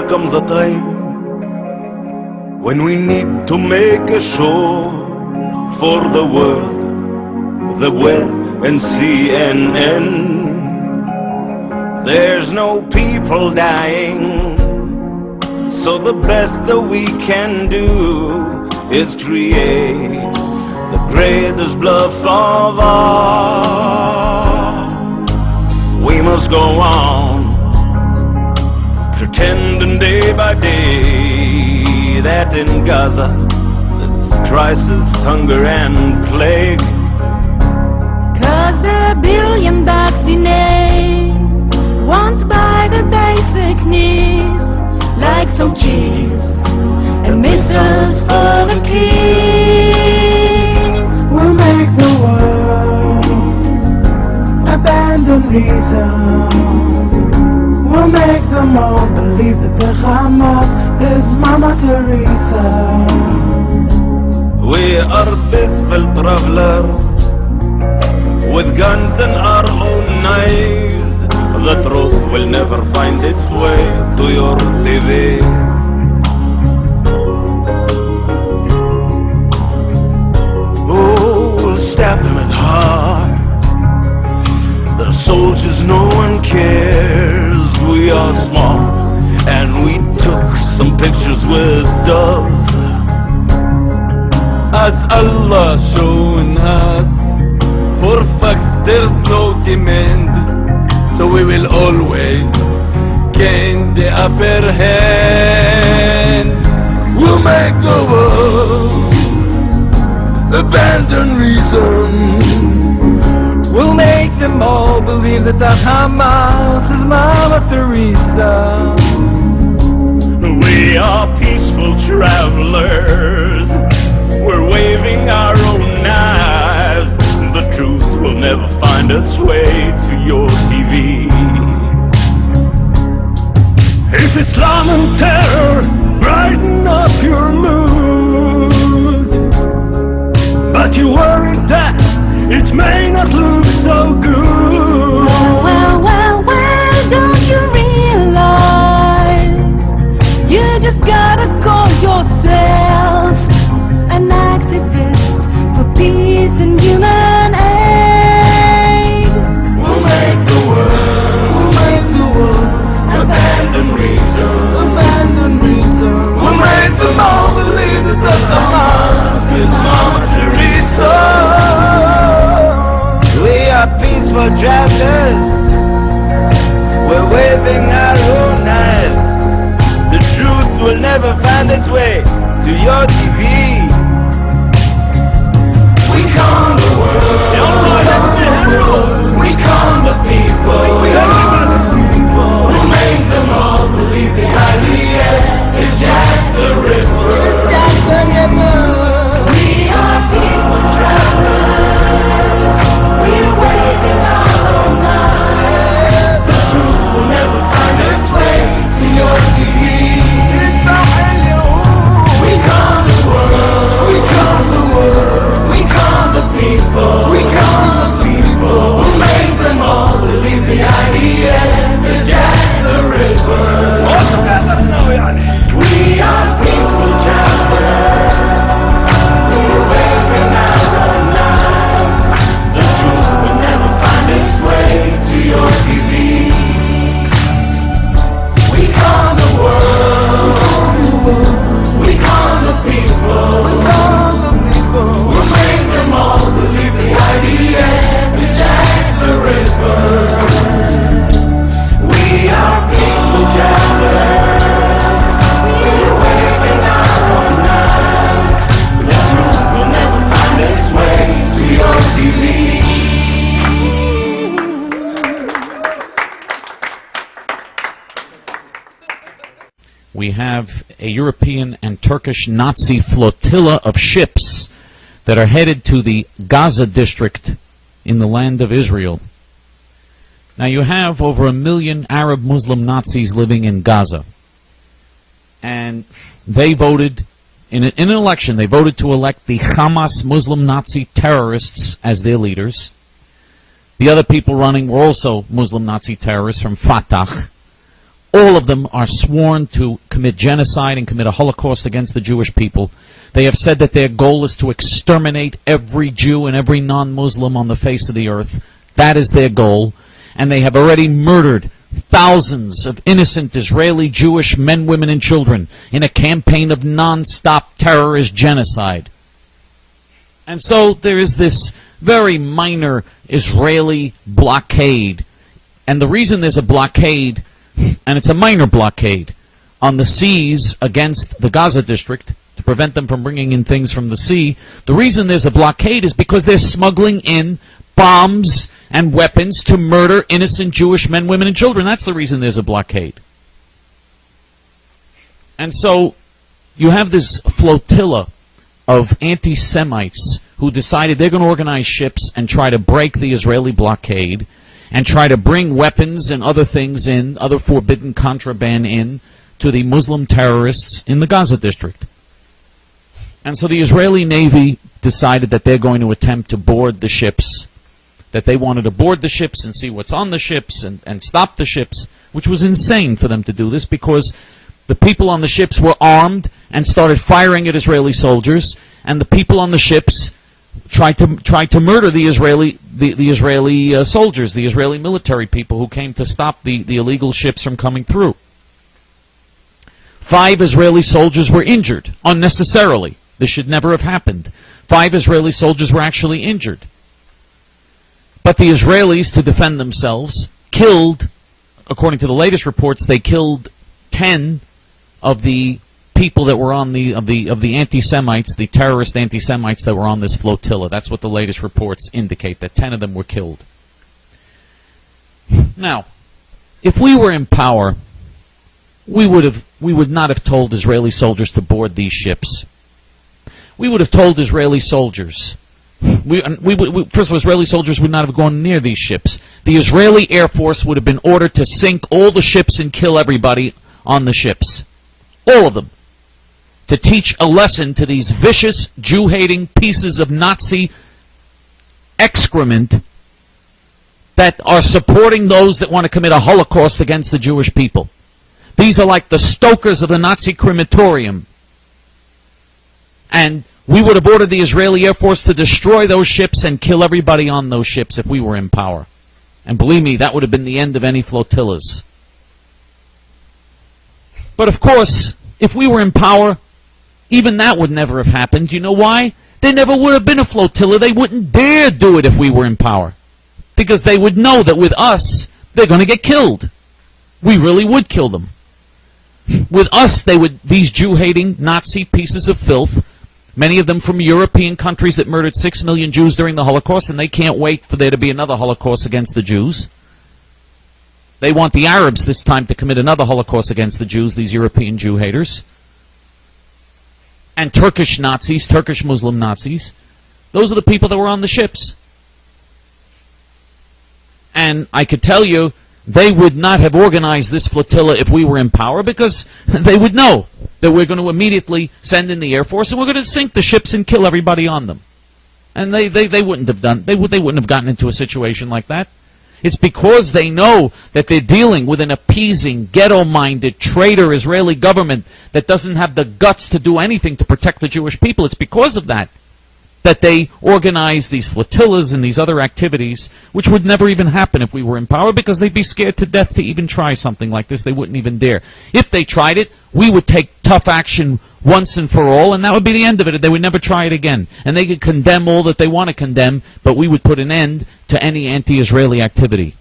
there comes a time when we need to make a show for the world, the web and CNN. There's no people dying, so the best that we can do is create the greatest bluff of all. We must go on pretending day by day that in Gaza there's crisis, hunger and plague. 'Cause the billion vaccinated won't buy their basic needs, like some cheese and missiles for the kids. We'll make the world abandon reason. We'll make them all believe that the Hamas is Mama Teresa. We are peaceful travelers with guns and our own knives. The truth will never find its way to your TV. Oh, we'll stab them at heart. The soldiers, no one cares. We are small and we took some pictures with doves. As Allah showing us, for facts there's no demand, so we will always gain the upper hand. We'll make the world abandon reason. We'll make them all believe that the Hamas is Mama Teresa. We are peaceful travelers. We're waving our own knives. The truth will never find its way to your TV. If Islam and terror brighten up your mood, but you worry that it may not look so good. Well, don't you realize you just gotta call yourself an activist for peace and human aid? We'll make the world abandon reason. We'll make them all believe that the Hamas is Mama Teresa. We are peaceful travelers. We're waving our own knives. The truth will never find its way to your TV. We calm the world. We calm the people. We'll make them all believe the idea is Jack the Ripper. We are peaceful travelers. We're waving our own knives. The truth will never find its way to your TV. We calm the world. We calm the people. We'll make them all believe the idea is Jack the Ripper. We are peaceful travelers. We're waving our own knives. The truth will never find its way to your TV. We calm the world. We calm the people. We'll make them all believe the idea is Jack the Ripper. We are peaceful travelers. We're waving our own knives. The truth will never find its way to your TV. We have a European and Turkish Nazi flotilla of ships that are headed to the Gaza district in the land of Israel. Now you have over 1 million Arab Muslim Nazis living in Gaza. And they voted, in an election, they voted to elect the Hamas Muslim Nazi terrorists as their leaders. The other people running were also Muslim Nazi terrorists from Fatah. All of them are sworn to commit genocide and commit a Holocaust against the Jewish people. They have said that their goal is to exterminate every Jew and every non-Muslim on the face of the earth. That is their goal. And they have already murdered thousands of innocent Israeli Jewish men, women, and children in a campaign of non-stop terrorist genocide. And so there is this very minor Israeli blockade. And the reason there's a blockade, and it's a minor blockade, on the seas against the Gaza district, to prevent them from bringing in things from the sea, the reason there's a blockade is because they're smuggling in bombs and weapons to murder innocent Jewish men, women, and children. That's the reason there's a blockade. And so you have this flotilla of anti-Semites who decided they're going to organize ships and try to break the Israeli blockade and try to bring weapons and other things in, other forbidden contraband in, to the Muslim terrorists in the Gaza district. And so the Israeli Navy decided that they're going to attempt to board the ships, that they wanted to board the ships and see what's on the ships and stop the ships, which was insane for them to do this because the people on the ships were armed and started firing at Israeli soldiers, and the people on the ships tried to murder the Israeli soldiers, the Israeli military people who came to stop the illegal ships from coming through. 5 Israeli soldiers were injured unnecessarily. This should never have happened. 5 Israeli soldiers were actually injured. But the Israelis, to defend themselves, killed, according to the latest reports, they killed 10 of the people that were on the anti-Semites, the terrorist anti-Semites that were on this flotilla. That's what the latest reports indicate, that 10 of them were killed. Now, if we were in power, we would not have told Israeli soldiers to board these ships. We would have told Israeli soldiers. First of all, Israeli soldiers would not have gone near these ships. The Israeli Air Force would have been ordered to sink all the ships and kill everybody on the ships. All of them. To teach a lesson to these vicious, Jew-hating pieces of Nazi excrement that are supporting those that want to commit a Holocaust against the Jewish people. These are like the stokers of the Nazi crematorium. And we would have ordered the Israeli Air Force to destroy those ships and kill everybody on those ships if we were in power. And believe me, that would have been the end of any flotillas. But of course, if we were in power, even that would never have happened. You know why? There never would have been a flotilla. They wouldn't dare do it if we were in power. Because they would know that with us, they're going to get killed. We really would kill them. With us, these Jew-hating Nazi pieces of filth, many of them from European countries that murdered 6 million Jews during the Holocaust, and they can't wait for there to be another Holocaust against the Jews. They want the Arabs this time to commit another Holocaust against the Jews, these European Jew-haters. And Turkish Nazis, Turkish Muslim Nazis. Those are the people that were on the ships. And I could tell you, they would not have organized this flotilla if we were in power, because they would know that we're going to immediately send in the Air Force and we're going to sink the ships and kill everybody on them. And they wouldn't have done. They wouldn't have gotten into a situation like that. It's because they know that they're dealing with an appeasing, ghetto-minded, traitor Israeli government that doesn't have the guts to do anything to protect the Jewish people. It's because of that they organize these flotillas and these other activities, which would never even happen if we were in power, because they'd be scared to death to even try something like this. They wouldn't even dare. If they tried it, we would take tough action once and for all, and that would be the end of it. They would never try it again. And they could condemn all that they want to condemn, but we would put an end to any anti-Israeli activity.